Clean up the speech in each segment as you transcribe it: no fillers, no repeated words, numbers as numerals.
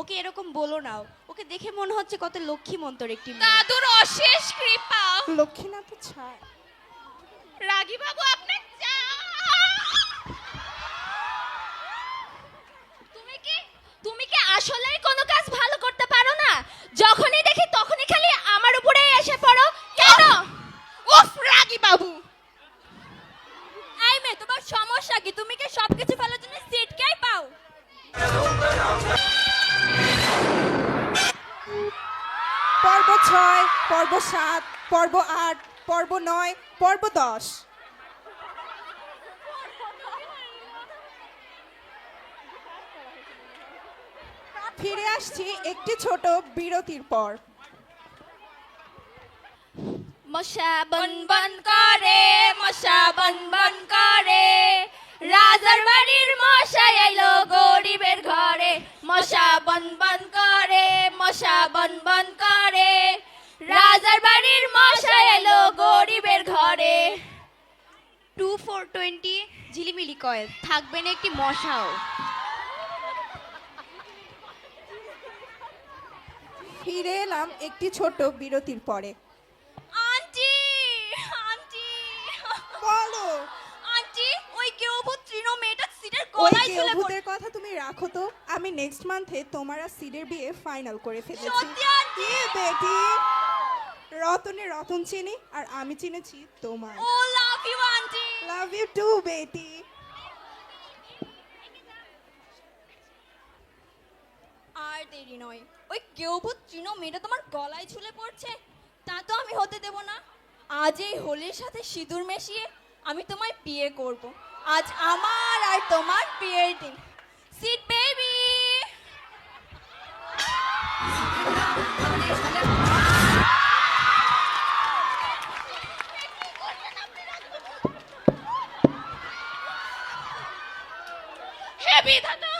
ওকে এরকম বলো না, ওকে দেখে মনে হচ্ছে কত লক্ষ্মীমন্তর একটি মেয়ে। দাদুর অশেষ কৃপা। লক্ষ্মী না তো ছাড়। রাগী বাবু আপনি তুমি কি আসলেই কোনো কাজ ভালো করতে পারো না? যখনই দেখি তখনই খালি আমার উপরেই এসে পড়ো কেন? উফ রাগী বাবু, এই মেয়ে, তোমার সমস্যা কি? তুমি কি সবকিছু ফেলার জন্য সিটকেই পাও? পর্ব 6, পর্ব 7, পর্ব 8, পর্ব 9, পর্ব 10। ফিরে আসছি একটি ছোট বিরতির পর। মশা বন বন করে, মশা বন বন করে, রাজার বাড়ির মশা এলো গরিবের ঘরে। মশা বন বন করে, মশা বন বন করে, রাজার বাড়ির মশা এলো গরিবের ঘরে। 2420 ঝিলিমিলি কয়েল, থাকবে না একটি মশাও। ফিরে এলাম একটি ছোট বিরতির পরে। আন্টি, আন্টি, বলো, আন্টি, ওই কেউ তৃণ মেয়েটা সিটের ওই গলায় ঝুলে পড়ে। কেউভূতের কথা তুমি রাখো তো। আমি নেক্সট মান্থে তোমার আর সিডের বিয়ে ফাইনাল করে ফেলেছি। সত্যি আন্টি? কি বেটি, রতনে রতন চিনি আর আমি চিনেছি তোমার। ও love you aunty. Love you too বেটি। আর দেরি নয়, ওই কেউ তৃণ মেয়েটা তোমার গলায় ঝুলে পড়ছে, তা তো আমি হতে দেব না। আজ এই হোলির সাথে সিঁদুর মিশিয়ে আমি তোমায় বিয়ে করব। আজ আমার আর তোমার বিয়ের দিন। Seat baby. হে বিধাতা,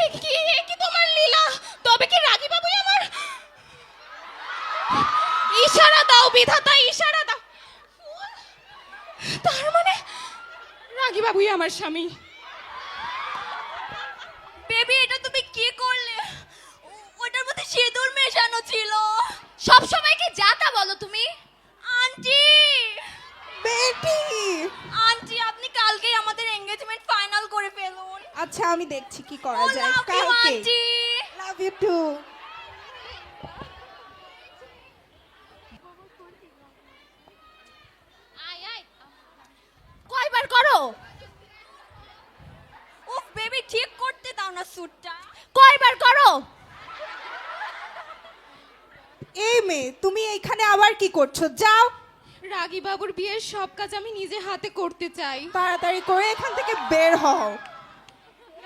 এ কি তোমার লীলা? তবে কি রাগী বাবুই আমার? ইশারা দাও বিধাতা, ইশারা দাও। তার মানে রাগী বাবুই আমার স্বামী। বেবি, এটা তুমি কি করলে? ওটার মধ্যে সিঁদুর মেশানো ছিল। সব সময় কি যাতা বলো তুমি? আন্টি, বেটি, আন্টি, আপনি কালকেই আমাদের এনগেজমেন্ট ফাইনাল করে ফেলুন। আচ্ছা আমি দেখছি কি করা ও যায় লাভ ইউ কালকে। আন্টি। Love you too. কয়বার করো? উফ বেবি, ঠিক করতে দাও না স্যুটটা। কয়বার করো? এই মেয়ে, তুমি এইখানে আবার কি করছো? যাও, রাগী বাবুর বিয়ের সব কাজ আমি নিজে হাতে করতে চাই। তাড়াতাড়ি করে এখান থেকে বের হও।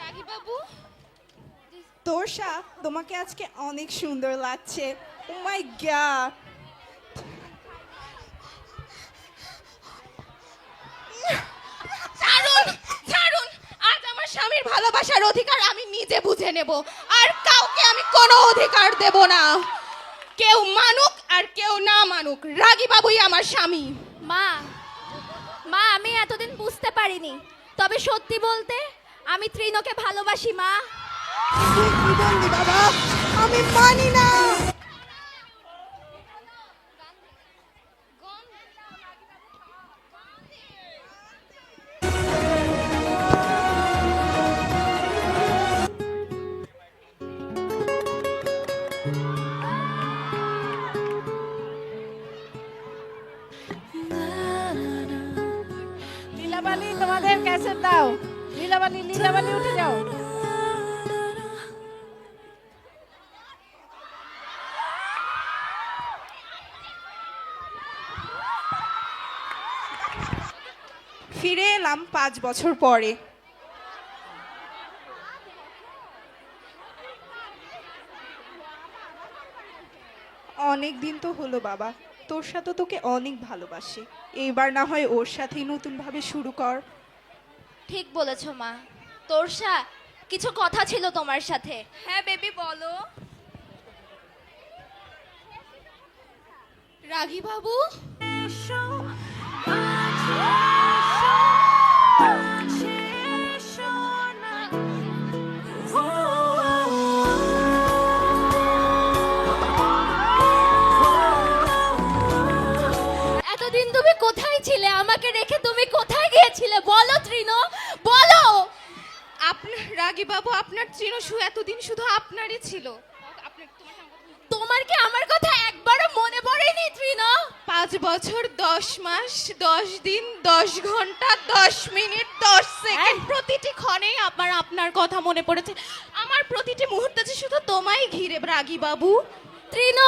রাগী বাবু, তোষা, তোমাকে আজকে অনেক সুন্দর লাগছে। ও মাই গড। ছাড়ুন, ছাড়ুন। আজ আমার স্বামীর ভালোবাসার অধিকার আমি নিজে বুঝে নেব, আর কাউকে আমি কোনো অধিকার দেব না। কেউ মানুক আর কেউ না মানুক, রাগী বাবুই আমার স্বামী। মা, মা, আমি এতদিন বুঝতে পারিনি, তবে সত্যি বলতে আমি তৃণকে ভালোবাসি মা। তুই কি বললি বাবা? আমি মানি না। লীলাবালি, তোমাদের ক্যাসেট দাও। লীলাবালি, লীলাবালি, উঠে যাও। ফিরে এলাম 5 বছর পরে। অনেক দিন তো হলো বাবা, তোর সাথে তোকে অনেক ভালোবাসি। এইবার না হয় ওর সাথেই নতুন ভাবে শুরু কর। ঠিক বলেছ মা। তোরসা, কিছু কথা ছিল তোমার সাথে। হ্যাঁ বেবি, বলো। রাগী বাবু, রাগী বাবু, আপনার তৃণসু এতদিন শুধু আপনারই ছিল। তোমার কি আমার কথা একবারও মনে পড়েনি তৃণ? 5 বছর 10 মাস 10 দিন 10 ঘন্টা 10 মিনিট 10 সেকেন্ড প্রতিটি ক্ষণেই আপনার কথা মনে পড়েছে। আমার প্রতিটি মুহূর্তে যে শুধু তোমায় ঘিরে রাগী বাবু। তৃণ